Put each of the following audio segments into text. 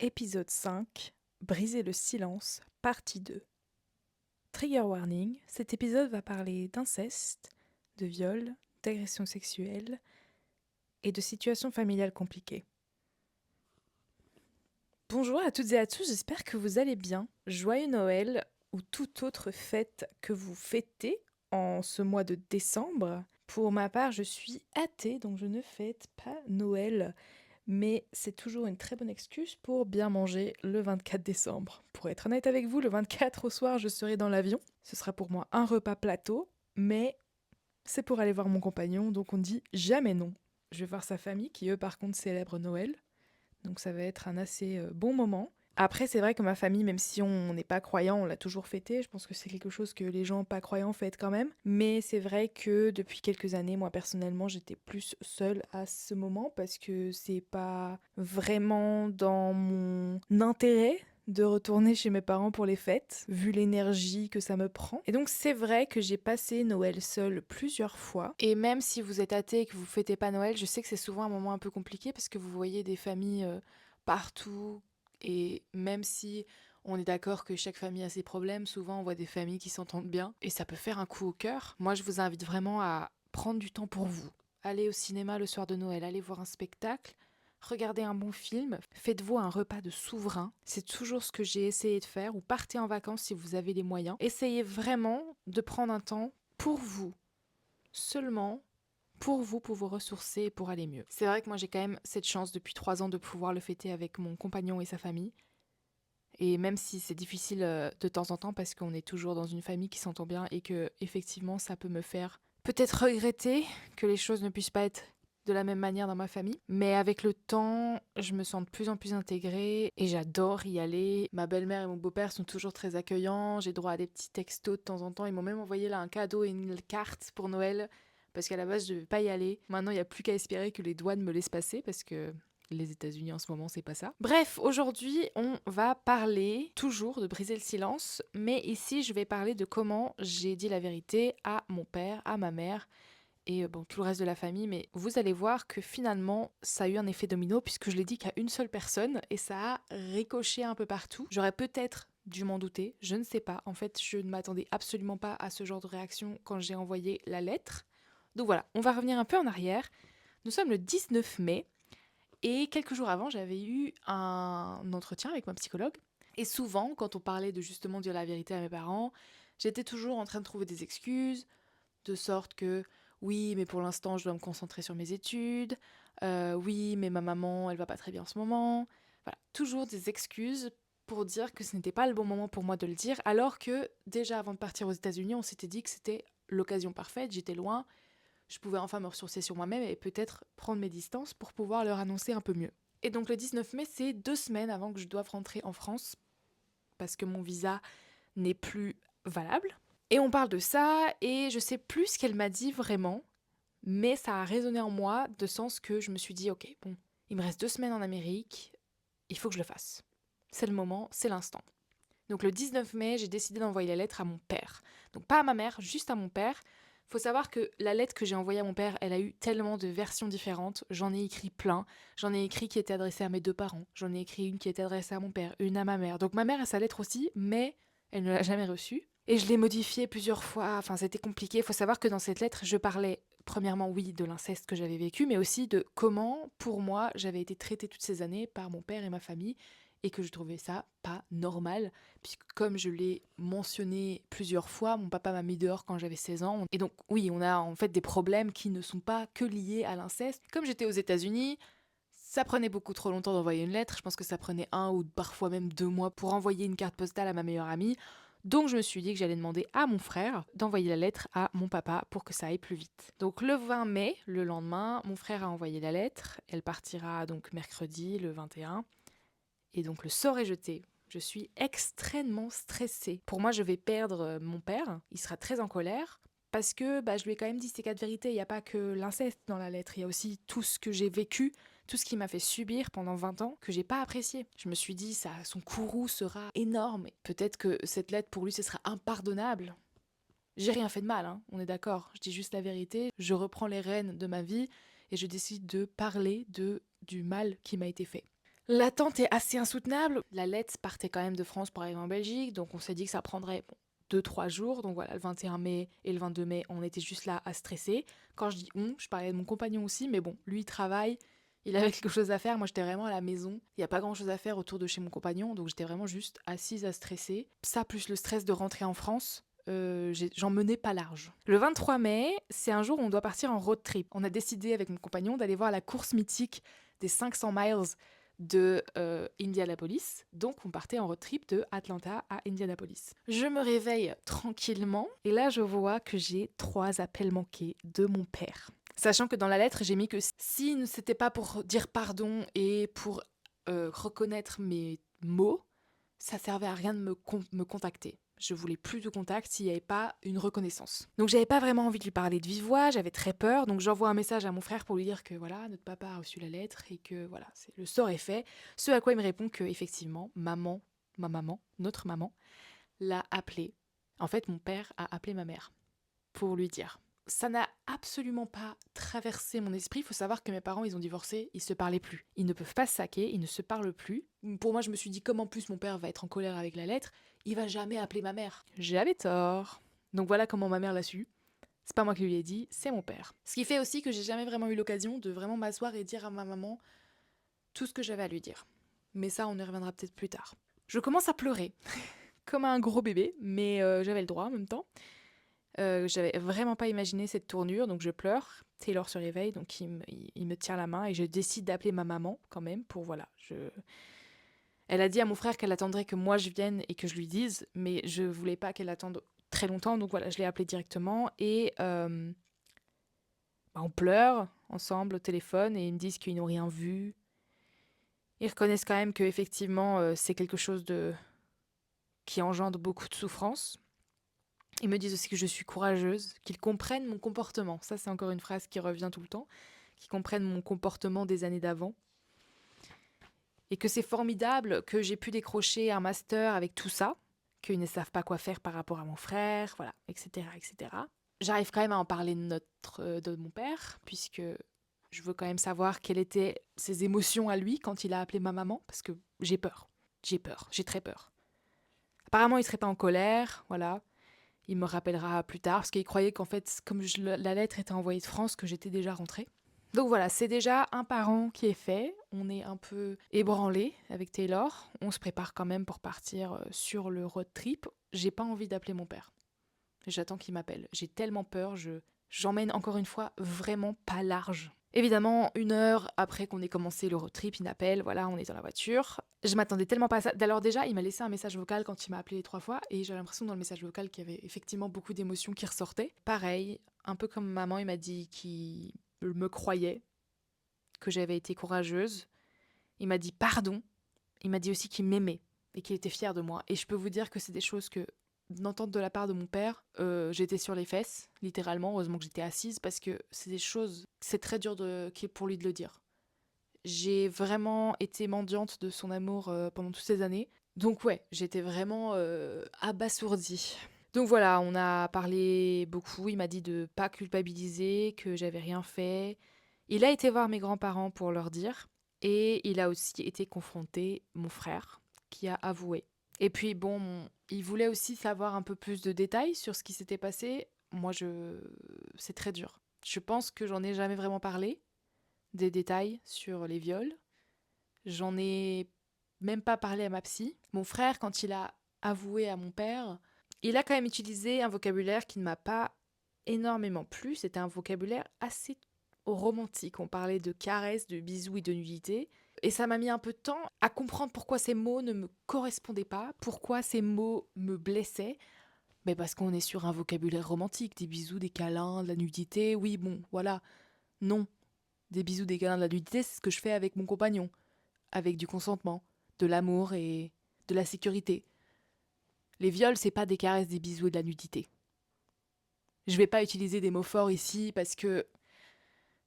Épisode 5, Briser le silence, partie 2. Trigger warning, cet épisode va parler d'inceste, de viol, d'agression sexuelle et de situations familiales compliquées. Bonjour à toutes et à tous, j'espère que vous allez bien. Joyeux Noël ou toute autre fête que vous fêtez en ce mois de décembre. Pour ma part, je suis athée, donc je ne fête pas Noël. Mais c'est toujours une très bonne excuse pour bien manger le 24 décembre. Pour être honnête avec vous, le 24 au soir, je serai dans l'avion. Ce sera pour moi un repas plateau, mais c'est pour aller voir mon compagnon, donc on dit jamais non. Je vais voir sa famille, qui eux par contre célèbrent Noël, donc ça va être un assez bon moment. Après, c'est vrai que ma famille, même si on n'est pas croyant, on l'a toujours fêté. Je pense que c'est quelque chose que les gens pas croyants fêtent quand même. Mais c'est vrai que depuis quelques années, moi personnellement, j'étais plus seule à ce moment parce que c'est pas vraiment dans mon intérêt de retourner chez mes parents pour les fêtes, vu l'énergie que ça me prend. Et donc c'est vrai que j'ai passé Noël seule plusieurs fois. Et même si vous êtes athée et que vous fêtez pas Noël, je sais que c'est souvent un moment un peu compliqué parce que vous voyez des familles partout. Et même si on est d'accord que chaque famille a ses problèmes, souvent on voit des familles qui s'entendent bien et ça peut faire un coup au cœur. Moi, je vous invite vraiment à prendre du temps pour vous. Allez au cinéma le soir de Noël, allez voir un spectacle, regardez un bon film, faites-vous un repas de souverain. C'est toujours ce que j'ai essayé de faire, ou partez en vacances si vous avez les moyens. Essayez vraiment de prendre un temps pour vous, seulement pour vous ressourcer et pour aller mieux. C'est vrai que moi j'ai quand même cette chance depuis 3 ans de pouvoir le fêter avec mon compagnon et sa famille. Et même si c'est difficile de temps en temps parce qu'on est toujours dans une famille qui s'entend bien et que effectivement ça peut me faire peut-être regretter que les choses ne puissent pas être de la même manière dans ma famille. Mais avec le temps, je me sens de plus en plus intégrée et j'adore y aller. Ma belle-mère et mon beau-père sont toujours très accueillants. J'ai droit à des petits textos de temps en temps. Ils m'ont même envoyé là un cadeau et une carte pour Noël parce qu'à la base je devais pas y aller. Maintenant il n'y a plus qu'à espérer que les douanes me laissent passer parce que les États-Unis en ce moment, c'est pas ça. Bref, aujourd'hui, on va parler toujours de briser le silence, mais ici, je vais parler de comment j'ai dit la vérité à mon père, à ma mère et bon, tout le reste de la famille. Mais vous allez voir que finalement, ça a eu un effet domino puisque je l'ai dit qu'à une seule personne et ça a ricoché un peu partout. J'aurais peut-être dû m'en douter, je ne sais pas. En fait, je ne m'attendais absolument pas à ce genre de réaction quand j'ai envoyé la lettre. Donc voilà, on va revenir un peu en arrière. Nous sommes le 19 mai. Et quelques jours avant, j'avais eu un entretien avec ma psychologue. Et souvent, quand on parlait de justement dire la vérité à mes parents, j'étais toujours en train de trouver des excuses, de sorte que oui, mais pour l'instant, je dois me concentrer sur mes études. Oui, mais ma maman, elle va pas très bien en ce moment. Voilà, toujours des excuses pour dire que ce n'était pas le bon moment pour moi de le dire, alors que déjà avant de partir aux États-Unis, on s'était dit que c'était l'occasion parfaite, j'étais loin, je pouvais enfin me ressourcer sur moi-même et peut-être prendre mes distances pour pouvoir leur annoncer un peu mieux. Et donc le 19 mai, c'est 2 semaines avant que je doive rentrer en France parce que mon visa n'est plus valable. Et on parle de ça et je sais plus ce qu'elle m'a dit vraiment, mais ça a résonné en moi de sens que je me suis dit ok, bon, il me reste 2 semaines en Amérique, il faut que je le fasse. C'est le moment, c'est l'instant. Donc le 19 mai, j'ai décidé d'envoyer la lettre à mon père. Donc pas à ma mère, juste à mon père. Faut savoir que la lettre que j'ai envoyée à mon père, elle a eu tellement de versions différentes. J'en ai écrit plein. J'en ai écrit qui était adressée à mes 2 parents. J'en ai écrit une qui était adressée à mon père, une à ma mère. Donc ma mère a sa lettre aussi, mais elle ne l'a jamais reçue. Et je l'ai modifiée plusieurs fois. Enfin, c'était compliqué. Faut savoir que dans cette lettre, je parlais premièrement, oui, de l'inceste que j'avais vécu, mais aussi de comment, pour moi, j'avais été traitée toutes ces années par mon père et ma famille, et que je trouvais ça pas normal, puisque comme je l'ai mentionné plusieurs fois, mon papa m'a mis dehors quand j'avais 16 ans. Et donc oui, on a en fait des problèmes qui ne sont pas que liés à l'inceste. Comme j'étais aux États-Unis, ça prenait beaucoup trop longtemps d'envoyer une lettre. Je pense que ça prenait 1 ou parfois même 2 mois pour envoyer une carte postale à ma meilleure amie. Donc je me suis dit que j'allais demander à mon frère d'envoyer la lettre à mon papa pour que ça aille plus vite. Donc le 20 mai, le lendemain, mon frère a envoyé la lettre. Elle partira donc mercredi, le 21. Et donc le sort est jeté. Je suis extrêmement stressée. Pour moi, je vais perdre mon père. Il sera très en colère. Parce que je lui ai quand même dit ces 4 vérités. Il n'y a pas que l'inceste dans la lettre. Il y a aussi tout ce que j'ai vécu, tout ce qu'il m'a fait subir pendant 20 ans, que j'ai pas apprécié. Je me suis dit, ça, son courroux sera énorme. Et peut-être que cette lettre, pour lui, ce sera impardonnable. J'ai rien fait de mal, hein, on est d'accord. Je dis juste la vérité. Je reprends les rênes de ma vie et je décide de parler du mal qui m'a été fait. L'attente est assez insoutenable. La lettre partait quand même de France pour arriver en Belgique, donc on s'est dit que ça prendrait 2-3 jours. Donc voilà, le 21 mai et le 22 mai, on était juste là à stresser. Quand je dis on, je parlais de mon compagnon aussi, mais bon, lui il travaille, il avait quelque chose à faire. Moi j'étais vraiment à la maison, il n'y a pas grand chose à faire autour de chez mon compagnon, donc j'étais vraiment juste assise à stresser. Ça plus le stress de rentrer en France. J'en menais pas large. Le 23 mai, c'est un jour où on doit partir en road trip. On a décidé avec mon compagnon d'aller voir la course mythique des 500 miles de Indianapolis. Donc on partait en road trip de Atlanta à Indianapolis. Je me réveille tranquillement et là je vois que j'ai 3 appels manqués de mon père. Sachant que dans la lettre j'ai mis que si c'était pas pour dire pardon et pour reconnaître mes mots, ça servait à rien de me contacter. Je voulais plus de contact s'il n'y avait pas une reconnaissance. Donc j'avais pas vraiment envie de lui parler de vive voix, j'avais très peur, donc j'envoie un message à mon frère pour lui dire que voilà, notre papa a reçu la lettre et que voilà, le sort est fait. Ce à quoi il me répond que effectivement, ma maman, notre maman, l'a appelé. En fait, mon père a appelé ma mère pour lui dire. Ça n'a absolument pas traversé mon esprit. Il faut savoir que mes parents, ils ont divorcé, ils se parlaient plus. Ils ne peuvent pas se saquer, ils ne se parlent plus. Pour moi, je me suis dit, comme en plus mon père va être en colère avec la lettre, il va jamais appeler ma mère. J'avais tort. Donc voilà comment ma mère l'a su. C'est pas moi qui lui ai dit, c'est mon père. Ce qui fait aussi que j'ai jamais vraiment eu l'occasion de vraiment m'asseoir et dire à ma maman tout ce que j'avais à lui dire. Mais ça, on y reviendra peut-être plus tard. Je commence à pleurer, comme un gros bébé, mais j'avais le droit en même temps. J'avais vraiment pas imaginé cette tournure, donc je pleure. Taylor se réveille, donc il me tient la main et je décide d'appeler ma maman quand même pour voilà. Elle a dit à mon frère qu'elle attendrait que moi je vienne et que je lui dise, mais je voulais pas qu'elle attende très longtemps, donc voilà, je l'ai appelée directement et on pleure ensemble au téléphone et ils me disent qu'ils n'ont rien vu. Ils reconnaissent quand même que effectivement c'est quelque chose qui engendre beaucoup de souffrance. Ils me disent aussi que je suis courageuse, qu'ils comprennent mon comportement. Ça, c'est encore une phrase qui revient tout le temps. Qu'ils comprennent mon comportement des années d'avant. Et que c'est formidable que j'ai pu décrocher un master avec tout ça. Qu'ils ne savent pas quoi faire par rapport à mon frère, voilà, etc., etc. J'arrive quand même à en parler de mon père, puisque je veux quand même savoir quelles étaient ses émotions à lui quand il a appelé ma maman, parce que j'ai peur. J'ai très peur. Apparemment, il serait pas en colère, voilà. Il me rappellera plus tard, parce qu'il croyait qu'en fait, comme la lettre était envoyée de France, que j'étais déjà rentrée. Donc voilà, c'est déjà un parent qui est fait. On est un peu ébranlé avec Taylor. On se prépare quand même pour partir sur le road trip. J'ai pas envie d'appeler mon père. J'attends qu'il m'appelle. J'ai tellement peur, j'emmène encore une fois vraiment pas large. Évidemment, 1 heure après qu'on ait commencé le road trip, il m'appelle, voilà, on est dans la voiture. Je m'attendais tellement pas à ça. Alors déjà, il m'a laissé un message vocal quand il m'a appelé les 3 fois, et j'ai l'impression dans le message vocal qu'il y avait effectivement beaucoup d'émotions qui ressortaient. Pareil, un peu comme maman, il m'a dit qu'il me croyait, que j'avais été courageuse. Il m'a dit pardon. Il m'a dit aussi qu'il m'aimait et qu'il était fier de moi. Et je peux vous dire que c'est des choses que d'entendre de la part de mon père, j'étais sur les fesses, littéralement. Heureusement que j'étais assise parce que c'est des choses, c'est très dur pour lui de le dire. J'ai vraiment été mendiante de son amour pendant toutes ces années. Donc ouais, j'étais vraiment abasourdie. Donc voilà, on a parlé beaucoup. Il m'a dit de pas culpabiliser, que j'avais rien fait. Il a été voir mes grands-parents pour leur dire. Et il a aussi été confronté, mon frère, qui a avoué. Et puis bon, il voulait aussi savoir un peu plus de détails sur ce qui s'était passé. Moi, c'est très dur. Je pense que j'en ai jamais vraiment parlé, des détails sur les viols. J'en ai même pas parlé à ma psy. Mon frère, quand il a avoué à mon père, il a quand même utilisé un vocabulaire qui ne m'a pas énormément plu. C'était un vocabulaire assez romantique. On parlait de caresses, de bisous et de nudité. Et ça m'a mis un peu de temps à comprendre pourquoi ces mots ne me correspondaient pas, pourquoi ces mots me blessaient. Mais parce qu'on est sur un vocabulaire romantique, des bisous, des câlins, de la nudité. Oui, bon, voilà. Non. Des bisous, des câlins, de la nudité, c'est ce que je fais avec mon compagnon. Avec du consentement, de l'amour et de la sécurité. Les viols, c'est pas des caresses, des bisous et de la nudité. Je vais pas utiliser des mots forts ici parce que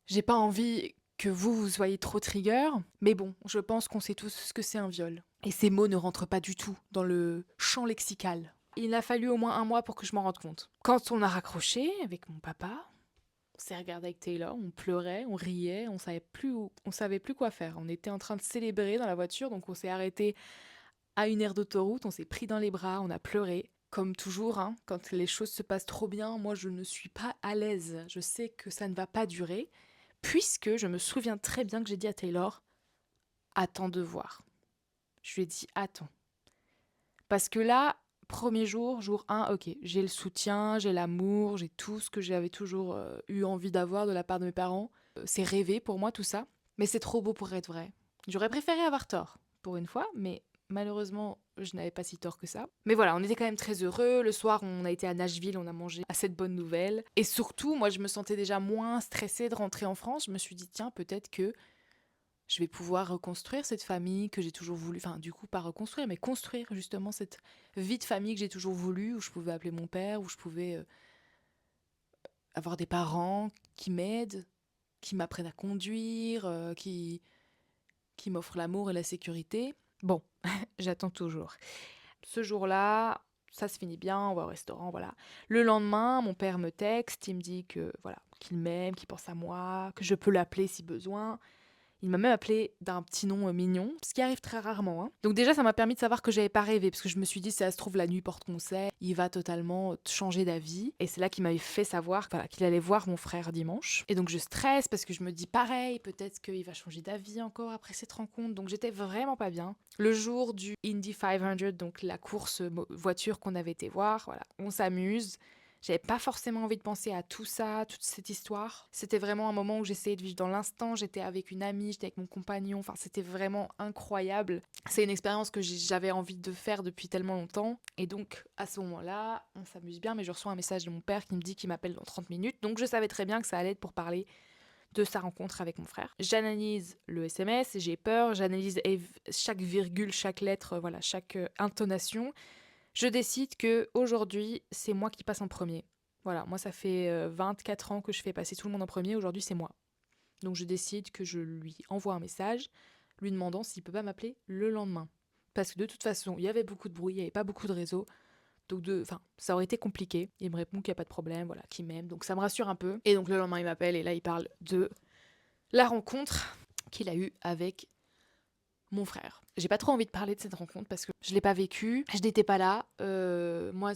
j'ai pas envie que vous soyez trop trigger, mais bon, je pense qu'on sait tous ce que c'est un viol. Et ces mots ne rentrent pas du tout dans le champ lexical. Il a fallu au moins 1 mois pour que je m'en rende compte. Quand on a raccroché avec mon papa, On s'est regardé avec Taylor, on pleurait, on riait, on savait plus quoi faire. On était en train de célébrer dans la voiture, donc on s'est arrêté à une aire d'autoroute, on s'est pris dans les bras, on a pleuré. Comme toujours, hein, quand les choses se passent trop bien, moi je ne suis pas à l'aise. Je sais que ça ne va pas durer, puisque je me souviens très bien que j'ai dit à Taylor, attends de voir. Je lui ai dit, attends. Parce que là, premier jour, jour 1, ok, j'ai le soutien, j'ai l'amour, j'ai tout ce que j'avais toujours eu envie d'avoir de la part de mes parents. C'est rêvé pour moi tout ça, mais c'est trop beau pour être vrai. J'aurais préféré avoir tort, pour une fois, mais malheureusement, je n'avais pas si tort que ça. Mais voilà, on était quand même très heureux. Le soir, on a été à Nashville, on a mangé à cette bonne nouvelle. Et surtout, moi, je me sentais déjà moins stressée de rentrer en France. Je me suis dit, tiens, peut-être que je vais pouvoir reconstruire cette famille que j'ai toujours voulu, enfin du coup pas reconstruire, mais construire justement cette vie de famille que j'ai toujours voulu, où je pouvais appeler mon père, où je pouvais avoir des parents qui m'aident, qui m'apprennent à conduire, qui m'offrent l'amour et la sécurité. Bon, j'attends toujours. Ce jour-là, ça se finit bien, on va au restaurant, voilà. Le lendemain, mon père me texte, il me dit que voilà, qu'il m'aime, qu'il pense à moi, que je peux l'appeler si besoin. Il m'a même appelé d'un petit nom mignon, ce qui arrive très rarement, hein. Donc déjà, ça m'a permis de savoir que j'avais pas rêvé, parce que je me suis dit, si ça se trouve, la nuit porte conseil, il va totalement changer d'avis. Et c'est là qu'il m'avait fait savoir voilà, qu'il allait voir mon frère dimanche. Et donc je stresse, parce que je me dis, pareil, peut-être qu'il va changer d'avis encore après cette rencontre. Donc j'étais vraiment pas bien. Le jour du Indy 500, donc la course voiture qu'on avait été voir, voilà, on s'amuse. J'avais pas forcément envie de penser à tout ça, toute cette histoire. C'était vraiment un moment où j'essayais de vivre dans l'instant. J'étais avec une amie, j'étais avec mon compagnon. Enfin, c'était vraiment incroyable. C'est une expérience que j'avais envie de faire depuis tellement longtemps. Et donc, à ce moment-là, on s'amuse bien, mais je reçois un message de mon père qui me dit qu'il m'appelle dans 30 minutes. Donc, je savais très bien que ça allait être pour parler de sa rencontre avec mon frère. J'analyse le SMS, j'ai peur, j'analyse chaque virgule, chaque lettre, voilà, chaque intonation. Je décide que aujourd'hui, c'est moi qui passe en premier. Voilà, moi ça fait 24 ans que je fais passer tout le monde en premier, aujourd'hui c'est moi. Donc je décide que je lui envoie un message lui demandant s'il peut pas m'appeler le lendemain. Parce que de toute façon, il y avait beaucoup de bruit, il n'y avait pas beaucoup de réseau. Donc ça aurait été compliqué. Il me répond qu'il n'y a pas de problème, voilà, qu'il m'aime. Donc ça me rassure un peu. Et donc le lendemain, il m'appelle et là, il parle de la rencontre qu'il a eue avec mon frère. J'ai pas trop envie de parler de cette rencontre parce que je l'ai pas vécue, je n'étais pas là. Moi,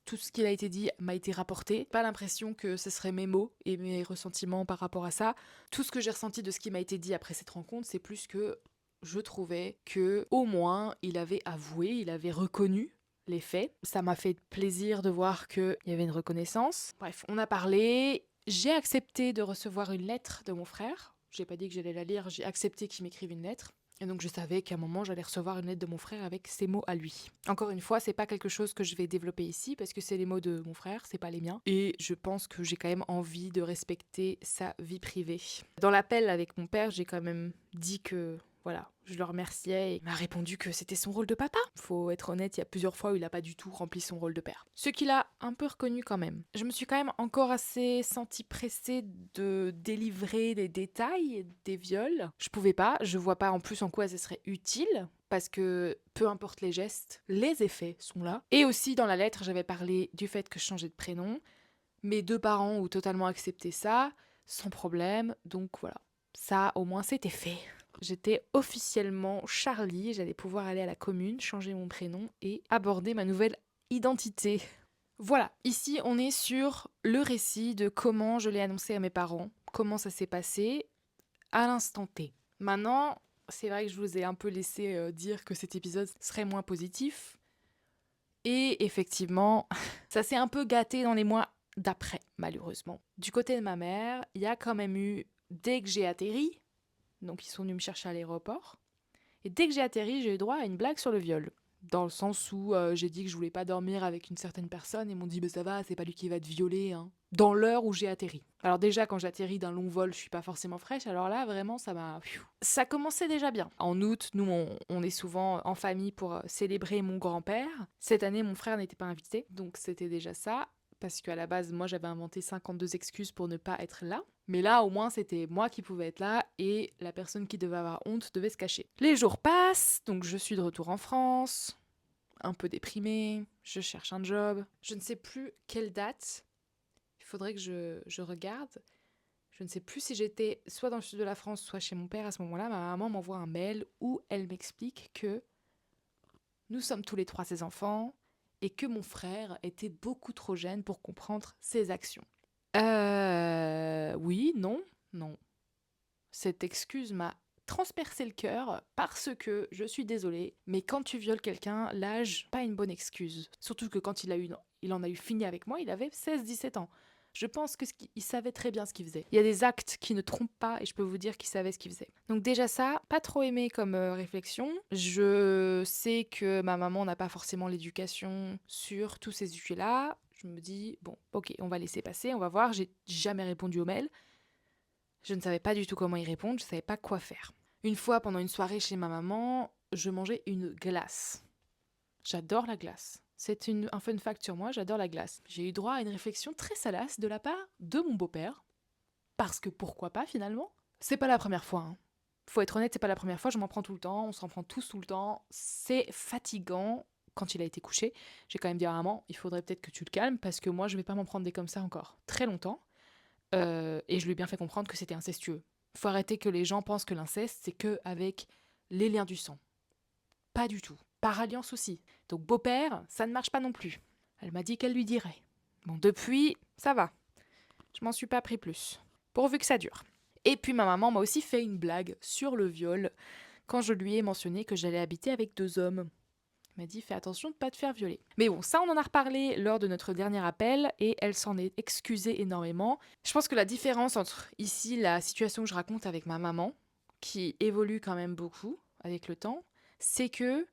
tout ce qui a été dit m'a été rapporté. Pas l'impression que ce serait mes mots et mes ressentiments par rapport à ça. Tout ce que j'ai ressenti de ce qui m'a été dit après cette rencontre, c'est plus que je trouvais que au moins il avait avoué, il avait reconnu les faits. Ça m'a fait plaisir de voir qu'il y avait une reconnaissance. Bref, on a parlé. J'ai accepté de recevoir une lettre de mon frère. J'ai pas dit que j'allais la lire, j'ai accepté qu'il m'écrive une lettre. Et donc je savais qu'à un moment j'allais recevoir une lettre de mon frère avec ces mots à lui. Encore une fois, c'est pas quelque chose que je vais développer ici parce que c'est les mots de mon frère, c'est pas les miens. Et je pense que j'ai quand même envie de respecter sa vie privée. Dans l'appel avec mon père, j'ai quand même dit que voilà, je le remerciais et il m'a répondu que c'était son rôle de papa. Faut être honnête, il y a plusieurs fois où il a pas du tout rempli son rôle de père. Ce qu'il a un peu reconnu quand même. Je me suis quand même encore assez sentie pressée de délivrer des détails des viols. Je pouvais pas, je vois pas en plus en quoi ce serait utile. Parce que peu importe les gestes, les effets sont là. Et aussi dans la lettre, j'avais parlé du fait que je changeais de prénom. Mes deux parents ont totalement accepté ça, sans problème. Donc voilà, ça au moins c'était fait. J'étais officiellement Charlie, j'allais pouvoir aller à la commune, changer mon prénom et aborder ma nouvelle identité. Voilà, ici on est sur le récit de comment je l'ai annoncé à mes parents, comment ça s'est passé à l'instant T. Maintenant, c'est vrai que je vous ai un peu laissé dire que cet épisode serait moins positif. Et effectivement, ça s'est un peu gâté dans les mois d'après, malheureusement. Du côté de ma mère, il y a quand même eu, dès que j'ai atterri, donc ils sont venus me chercher à l'aéroport. Et dès que j'ai atterri, j'ai eu droit à une blague sur le viol. Dans le sens où j'ai dit que je voulais pas dormir avec une certaine personne et ils m'ont dit bah ça va, c'est pas lui qui va te violer, hein. Dans l'heure où j'ai atterri. Alors déjà quand j'atterris d'un long vol, je suis pas forcément fraîche, alors là vraiment ça m'a... Ça commençait déjà bien. En août, nous on est souvent en famille pour célébrer mon grand-père. Cette année mon frère n'était pas invité, donc c'était déjà ça. Parce qu'à la base, moi, j'avais inventé 52 excuses pour ne pas être là. Mais là, au moins, c'était moi qui pouvais être là et la personne qui devait avoir honte devait se cacher. Les jours passent, donc je suis de retour en France, un peu déprimée, je cherche un job. Je ne sais plus quelle date, il faudrait que je regarde. Je ne sais plus si j'étais soit dans le sud de la France, soit chez mon père à ce moment-là. Ma maman m'envoie un mail où elle m'explique que nous sommes tous les trois ses enfants et que mon frère était beaucoup trop jeune pour comprendre ses actions. Oui, non, non. Cette excuse m'a transpercé le cœur parce que je suis désolée, mais quand tu violes quelqu'un, l'âge, pas une bonne excuse. Surtout que quand il en a eu fini avec moi, il avait 16-17 ans. Je pense qu'il savait très bien ce qu'il faisait. Il y a des actes qui ne trompent pas et je peux vous dire qu'il savait ce qu'il faisait. Donc déjà ça, pas trop aimé comme réflexion. Je sais que ma maman n'a pas forcément l'éducation sur tous ces sujets-là. Je me dis, bon, ok, on va laisser passer, on va voir. J'ai jamais répondu au mail. Je ne savais pas du tout comment y répondre, je ne savais pas quoi faire. Une fois, pendant une soirée chez ma maman, je mangeais une glace. J'adore la glace. C'est un fun fact sur moi, j'adore la glace. J'ai eu droit à une réflexion très salace de la part de mon beau-père. Parce que pourquoi pas finalement? C'est pas la première fois. Faut être honnête, c'est pas la première fois, je m'en prends tout le temps, on s'en prend tous tout le temps. C'est fatigant quand il a été couché. J'ai quand même dit à maman, il faudrait peut-être que tu le calmes parce que moi je vais pas m'en prendre des comme ça encore très longtemps. Et je lui ai bien fait comprendre que c'était incestueux. Faut arrêter que les gens pensent que l'inceste, c'est que avec les liens du sang. Pas du tout. Par alliance aussi. Donc beau-père, ça ne marche pas non plus. Elle m'a dit qu'elle lui dirait. Bon, depuis, ça va. Je m'en suis pas pris plus. Pourvu que ça dure. Et puis ma maman m'a aussi fait une blague sur le viol quand je lui ai mentionné que j'allais habiter avec 2 hommes. Elle m'a dit fais attention de ne pas te faire violer. Mais bon, ça on en a reparlé lors de notre dernier appel et elle s'en est excusée énormément. Je pense que la différence entre ici la situation que je raconte avec ma maman, qui évolue quand même beaucoup avec le temps, c'est que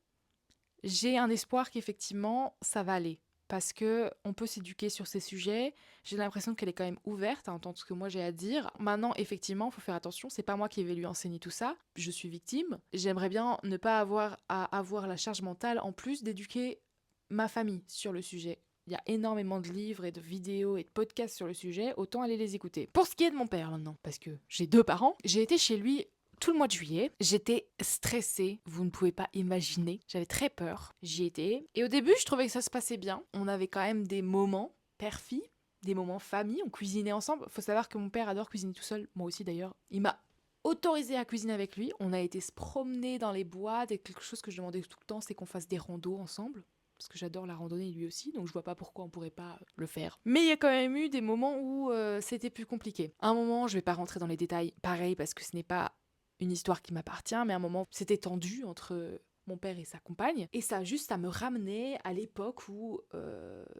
j'ai un espoir qu'effectivement ça va aller. Parce que on peut s'éduquer sur ces sujets. J'ai l'impression qu'elle est quand même ouverte à entendre ce que moi j'ai à dire. Maintenant, effectivement, il faut faire attention. C'est pas moi qui vais lui enseigner tout ça. Je suis victime. J'aimerais bien ne pas avoir à avoir la charge mentale en plus d'éduquer ma famille sur le sujet. Il y a énormément de livres et de vidéos et de podcasts sur le sujet. Autant aller les écouter. Pour ce qui est de mon père maintenant, parce que j'ai 2 parents, j'ai été chez lui tout le mois de juillet. J'étais stressée, vous ne pouvez pas imaginer. J'avais très peur. J'y étais. Et au début, je trouvais que ça se passait bien. On avait quand même des moments père-fille, des moments famille. On cuisinait ensemble. Faut savoir que mon père adore cuisiner tout seul. Moi aussi d'ailleurs. Il m'a autorisé à cuisiner avec lui. On a été se promener dans les bois. Et quelque chose que je demandais tout le temps, c'est qu'on fasse des randos ensemble. Parce que j'adore la randonnée lui aussi, donc je vois pas pourquoi on pourrait pas le faire. Mais il y a quand même eu des moments où c'était plus compliqué. Un moment, je vais pas rentrer dans les détails, pareil, parce que ce n'est pas une histoire qui m'appartient, mais à un moment, c'était tendu entre mon père et sa compagne. Et ça juste à me ramener à l'époque où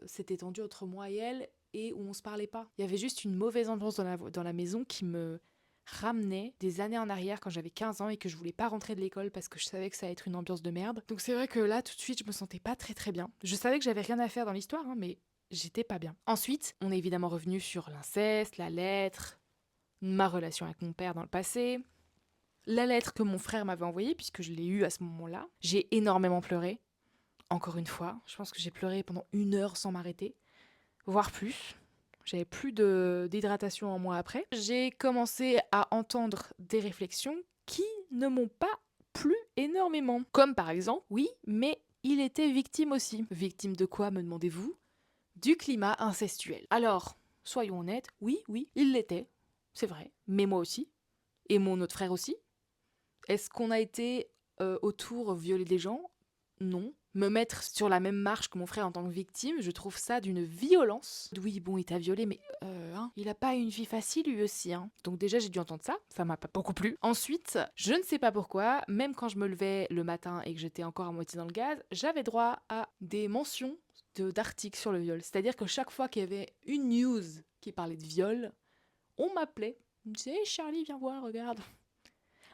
c'était tendu entre moi et où on se parlait pas. Il y avait juste une mauvaise ambiance dans la maison qui me ramenait des années en arrière quand j'avais 15 ans et que je voulais pas rentrer de l'école parce que je savais que ça allait être une ambiance de merde. Donc c'est vrai que là, tout de suite, je me sentais pas très très bien. Je savais que j'avais rien à faire dans l'histoire, mais j'étais pas bien. Ensuite, on est évidemment revenu sur l'inceste, la lettre, ma relation avec mon père dans le passé, la lettre que mon frère m'avait envoyée, puisque je l'ai eue à ce moment-là. J'ai énormément pleuré. Encore une fois, je pense que j'ai pleuré pendant 1 heure sans m'arrêter, voire plus. J'avais plus d'hydratation en moi après. J'ai commencé à entendre des réflexions qui ne m'ont pas plu énormément. Comme par exemple, oui, mais il était victime aussi. Victime de quoi, me demandez-vous? Du climat incestuel. Alors, soyons honnêtes, oui, il l'était. C'est vrai. Mais moi aussi. Et mon autre frère aussi. Est-ce qu'on a été autour violer des gens? Non. Me mettre sur la même marche que mon frère en tant que victime, je trouve ça d'une violence. Oui, bon, il t'a violé, mais il a pas eu une vie facile lui aussi. Donc déjà, j'ai dû entendre ça, ça m'a pas beaucoup plu. Ensuite, je ne sais pas pourquoi, même quand je me levais le matin et que j'étais encore à moitié dans le gaz, j'avais droit à des mentions d'articles sur le viol. C'est-à-dire que chaque fois qu'il y avait une news qui parlait de viol, on m'appelait. On me disait, hey, Charlie, viens voir, regarde.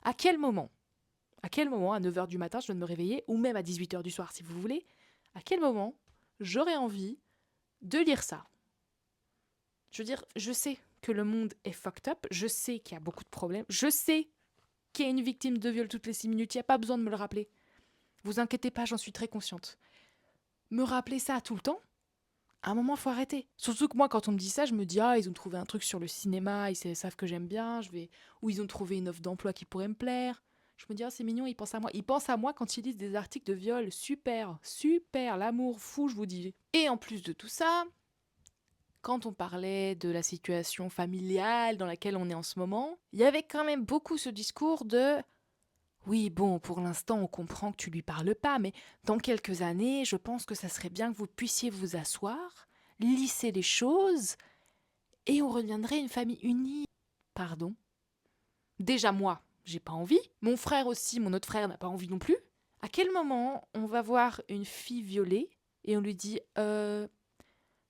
À quel moment, à 9h du matin, je viens de me réveiller, ou même à 18h du soir, si vous voulez, à quel moment j'aurais envie de lire ça? Je veux dire, je sais que le monde est fucked up, je sais qu'il y a beaucoup de problèmes, je sais qu'il y a une victime de viol toutes les 6 minutes, il n'y a pas besoin de me le rappeler. Vous inquiétez pas, j'en suis très consciente. Me rappeler ça tout le temps, à un moment, faut arrêter. Surtout que moi, quand on me dit ça, je me dis, ils ont trouvé un truc sur le cinéma, ils savent que j'aime bien, ou ils ont trouvé une offre d'emploi qui pourrait me plaire. Je me dis, c'est mignon, ils pensent à moi. Ils pensent à moi quand ils lisent des articles de viol. Super, super, l'amour fou, je vous dis. Et en plus de tout ça, quand on parlait de la situation familiale dans laquelle on est en ce moment, il y avait quand même beaucoup ce discours de oui, bon, pour l'instant, on comprend que tu lui parles pas, mais dans quelques années, je pense que ça serait bien que vous puissiez vous asseoir, lisser les choses, et on reviendrait une famille unie. Pardon. Déjà moi, j'ai pas envie. Mon frère aussi, mon autre frère n'a pas envie non plus. À quel moment on va voir une fille violée et on lui dit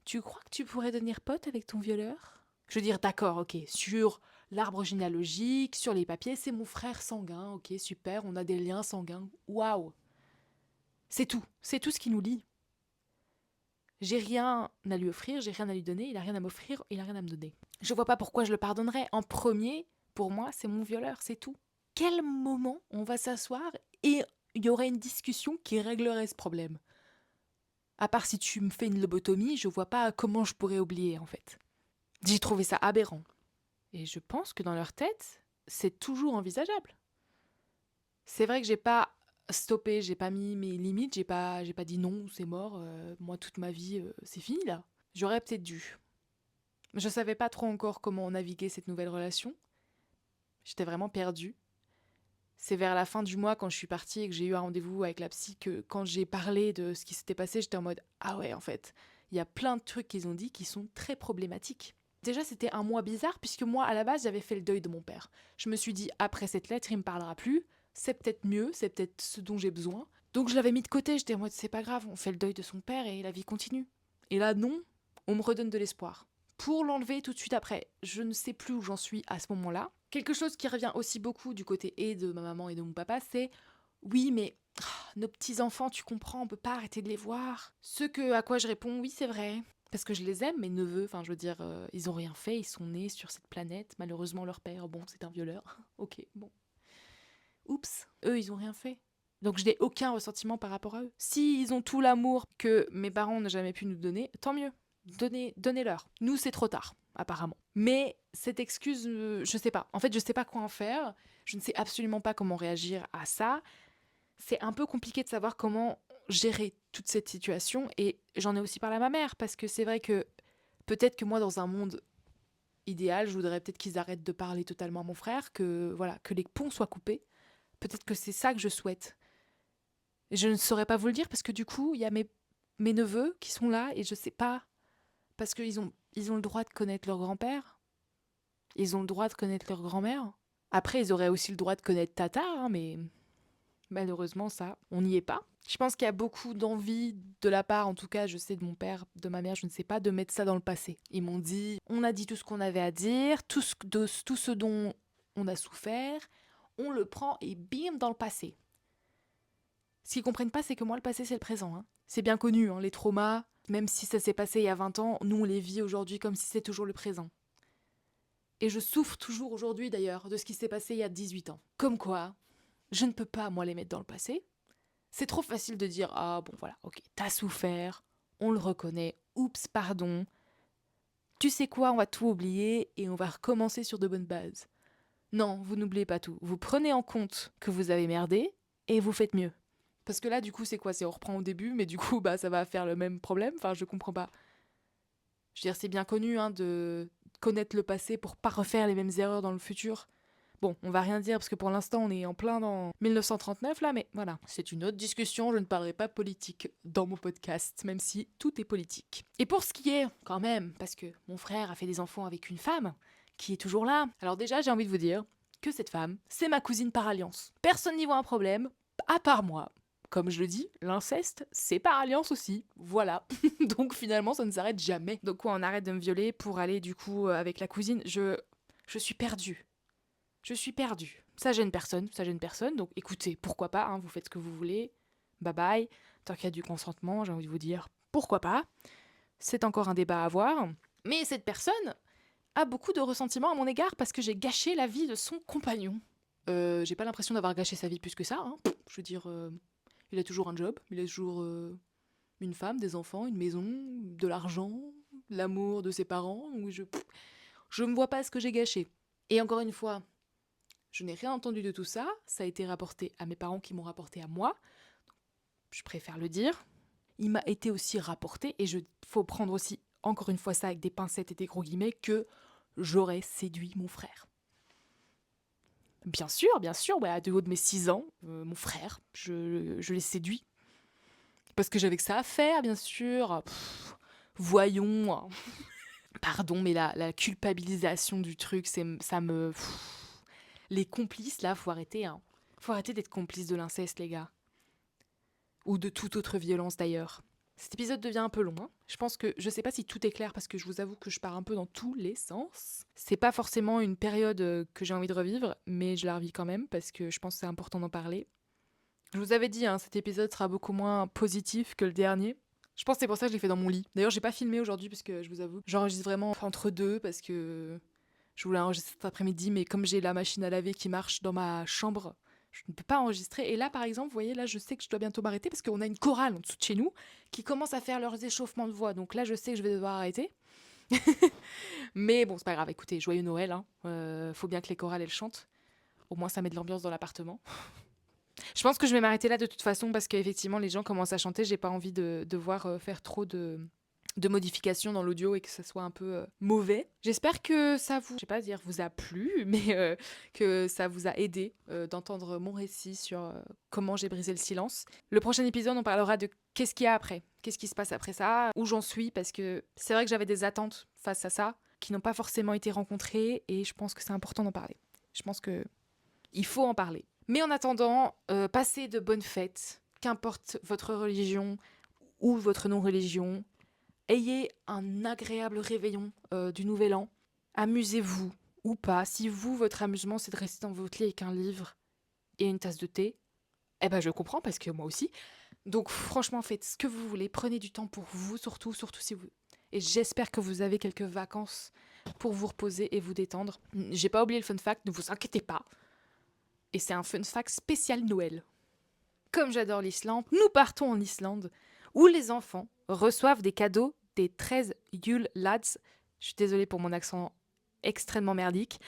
tu crois que tu pourrais devenir pote avec ton violeur? Je veux dire, d'accord, ok, sur l'arbre généalogique, sur les papiers, c'est mon frère sanguin, ok, super, on a des liens sanguins, waouh. C'est tout ce qui nous lie. J'ai rien à lui offrir, j'ai rien à lui donner, il a rien à m'offrir, il a rien à me donner. Je vois pas pourquoi je le pardonnerais. En premier, pour moi, c'est mon violeur, c'est tout. Quel moment on va s'asseoir et il y aurait une discussion qui réglerait ce problème? À part si tu me fais une lobotomie, je vois pas comment je pourrais oublier en fait. J'ai trouvé ça aberrant. Et je pense que dans leur tête, c'est toujours envisageable. C'est vrai que j'ai pas stoppé, j'ai pas mis mes limites, j'ai pas dit non, c'est mort, moi toute ma vie, c'est fini là. J'aurais peut-être dû. Je savais pas trop encore comment naviguer cette nouvelle relation. J'étais vraiment perdue. C'est vers la fin du mois, quand je suis partie et que j'ai eu un rendez-vous avec la psy, que quand j'ai parlé de ce qui s'était passé, j'étais en mode ah ouais, en fait, il y a plein de trucs qu'ils ont dit qui sont très problématiques. Déjà, c'était un mois bizarre, puisque moi, à la base, j'avais fait le deuil de mon père. Je me suis dit, après cette lettre, il me parlera plus, c'est peut-être mieux, c'est peut-être ce dont j'ai besoin. Donc je l'avais mis de côté, j'étais en mode c'est pas grave, on fait le deuil de son père et la vie continue. Et là, non, on me redonne de l'espoir. Pour l'enlever tout de suite après, je ne sais plus où j'en suis à ce moment-là. Quelque chose qui revient aussi beaucoup du côté et de ma maman et de mon papa, c'est oui, mais nos petits-enfants, tu comprends, on peut pas arrêter de les voir. À quoi je réponds, oui, c'est vrai. Parce que je les aime, mes neveux, enfin, je veux dire, ils ont rien fait, ils sont nés sur cette planète. Malheureusement, leur père, bon, c'est un violeur. Ok, bon. Oups, eux, ils ont rien fait. Donc je n'ai aucun ressentiment par rapport à eux. Si ils ont tout l'amour que mes parents n'ont jamais pu nous donner, tant mieux. Donnez-leur. Nous, c'est trop tard, apparemment. Mais cette excuse, je sais pas. En fait, je sais pas quoi en faire. Je ne sais absolument pas comment réagir à ça. C'est un peu compliqué de savoir comment gérer toute cette situation. Et j'en ai aussi parlé à ma mère, parce que c'est vrai que peut-être que moi, dans un monde idéal, je voudrais peut-être qu'ils arrêtent de parler totalement à mon frère, que voilà, que les ponts soient coupés. Peut-être que c'est ça que je souhaite. Et je ne saurais pas vous le dire parce que du coup, il y a mes neveux qui sont là et je sais pas. Parce ils ont le droit de connaître leur grand-père. Ils ont le droit de connaître leur grand-mère. Après, ils auraient aussi le droit de connaître Tata, hein, mais malheureusement, ça, on n'y est pas. Je pense qu'il y a beaucoup d'envie de la part, en tout cas, je sais de mon père, de ma mère, je ne sais pas, de mettre ça dans le passé. Ils m'ont dit, on a dit tout ce qu'on avait à dire, tout ce dont on a souffert, on le prend et bim dans le passé. Ce qu'ils comprennent pas, c'est que moi, le passé, c'est le présent. Hein. C'est bien connu, hein, les traumas, même si ça s'est passé il y a 20 ans, nous, on les vit aujourd'hui comme si c'était toujours le présent. Et je souffre toujours aujourd'hui, d'ailleurs, de ce qui s'est passé il y a 18 ans. Comme quoi, je ne peux pas, moi, les mettre dans le passé. C'est trop facile de dire « Ah, bon, voilà, ok, t'as souffert, on le reconnaît, oups, pardon. Tu sais quoi, on va tout oublier et on va recommencer sur de bonnes bases. » Non, vous n'oubliez pas tout. Vous prenez en compte que vous avez merdé et vous faites mieux. Parce que là, du coup, c'est quoi? C'est on reprend au début, mais du coup, bah, ça va faire le même problème. Enfin, je comprends pas. Je veux dire, c'est bien connu hein, de connaître le passé pour pas refaire les mêmes erreurs dans le futur. Bon, on va rien dire parce que pour l'instant, on est en plein dans 1939 là, mais voilà. C'est une autre discussion, je ne parlerai pas politique dans mon podcast, même si tout est politique. Et pour ce qui est, quand même, parce que mon frère a fait des enfants avec une femme qui est toujours là. Alors déjà, j'ai envie de vous dire que cette femme, c'est ma cousine par alliance. Personne n'y voit un problème, à part moi. Comme je le dis, l'inceste, c'est par alliance aussi. Voilà. Donc finalement, ça ne s'arrête jamais. Donc quoi, on arrête de me violer pour aller du coup avec la cousine. Je suis perdue. Je suis perdue. Ça gêne personne, donc écoutez, pourquoi pas, hein, vous faites ce que vous voulez, bye bye, tant qu'il y a du consentement, j'ai envie de vous dire, pourquoi pas, c'est encore un débat à avoir, mais cette personne a beaucoup de ressentiment à mon égard parce que j'ai gâché la vie de son compagnon. J'ai pas l'impression d'avoir gâché sa vie plus que ça, hein. Je veux dire, il a toujours un job, il a toujours une femme, des enfants, une maison, de l'argent, l'amour de ses parents, donc je me vois pas ce que j'ai gâché. Et encore une fois, je n'ai rien entendu de tout ça, ça a été rapporté à mes parents qui m'ont rapporté à moi, je préfère le dire. Il m'a été aussi rapporté, et il faut prendre aussi encore une fois ça avec des pincettes et des gros guillemets, que j'aurais séduit mon frère. Bien sûr, ouais, à de haut de mes 6 ans, mon frère, je l'ai séduit. Parce que j'avais que ça à faire, bien sûr. Voyons. Pardon, mais la culpabilisation du truc, ça me... Les complices, là, faut arrêter. Hein. Faut arrêter d'être complice de l'inceste, les gars. Ou de toute autre violence, d'ailleurs. Cet épisode devient un peu long. Hein. Je pense que... Je sais pas si tout est clair, parce que je vous avoue que je pars un peu dans tous les sens. C'est pas forcément une période que j'ai envie de revivre, mais je la revis quand même, parce que je pense que c'est important d'en parler. Je vous avais dit, hein, cet épisode sera beaucoup moins positif que le dernier. Je pense que c'est pour ça que je l'ai fait dans mon lit. D'ailleurs, j'ai pas filmé aujourd'hui parce que je vous avoue, j'enregistre vraiment entre deux parce que je voulais enregistrer cet après-midi, mais comme j'ai la machine à laver qui marche dans ma chambre, je ne peux pas enregistrer. Et là, par exemple, vous voyez, là, je sais que je dois bientôt m'arrêter parce qu'on a une chorale en dessous de chez nous qui commence à faire leurs échauffements de voix. Donc là, je sais que je vais devoir arrêter. Mais bon, c'est pas grave. Écoutez, joyeux Noël. Hein. Faut bien que les chorales, elles chantent. Au moins, ça met de l'ambiance dans l'appartement. Je pense que je vais m'arrêter là de toute façon parce qu'effectivement les gens commencent à chanter, j'ai pas envie de devoir faire trop de modifications dans l'audio et que ça soit un peu mauvais. J'espère que ça vous, je sais pas dire vous a plu, mais que ça vous a aidé d'entendre mon récit sur comment j'ai brisé le silence. Le prochain épisode, on parlera de qu'est-ce qu'il y a après, qu'est-ce qui se passe après ça, où j'en suis, parce que c'est vrai que j'avais des attentes face à ça qui n'ont pas forcément été rencontrées et je pense que c'est important d'en parler. Je pense que il faut en parler. Mais en attendant, passez de bonnes fêtes, qu'importe votre religion ou votre non-religion. Ayez un agréable réveillon du Nouvel An. Amusez-vous ou pas. Si vous, votre amusement, c'est de rester dans votre lit avec un livre et une tasse de thé, eh ben je comprends parce que moi aussi. Donc franchement, faites ce que vous voulez. Prenez du temps pour vous, surtout si vous... Et j'espère que vous avez quelques vacances pour vous reposer et vous détendre. J'ai pas oublié le fun fact, ne vous inquiétez pas. Et c'est un fun fact spécial Noël. Comme j'adore l'Islande, nous partons en Islande, où les enfants reçoivent des cadeaux des 13 Yule Lads. Je suis désolée pour mon accent extrêmement merdique.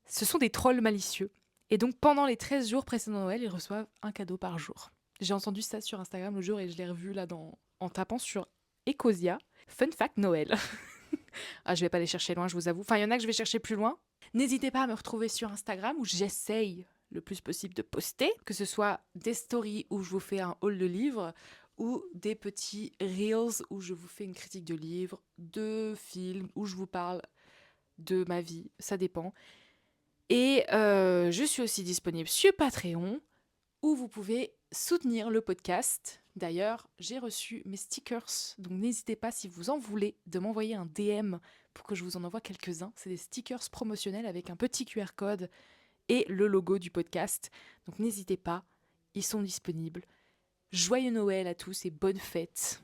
Ce sont des trolls malicieux. Et donc pendant les 13 jours précédant Noël, ils reçoivent un cadeau par jour. J'ai entendu ça sur Instagram le jour et je l'ai revu là en tapant sur Ecosia. Fun fact Noël. Ah, je vais pas aller chercher loin, je vous avoue. Enfin, il y en a que je vais chercher plus loin. N'hésitez pas à me retrouver sur Instagram où j'essaye le plus possible de poster, que ce soit des stories où je vous fais un haul de livres ou des petits reels où je vous fais une critique de livres, de films, où je vous parle de ma vie, ça dépend. Et je suis aussi disponible sur Patreon où vous pouvez soutenir le podcast. D'ailleurs, j'ai reçu mes stickers, donc n'hésitez pas si vous en voulez de m'envoyer un DM pour que je vous en envoie quelques-uns. C'est des stickers promotionnels avec un petit QR code et le logo du podcast. Donc n'hésitez pas, ils sont disponibles. Joyeux Noël à tous et bonnes fêtes.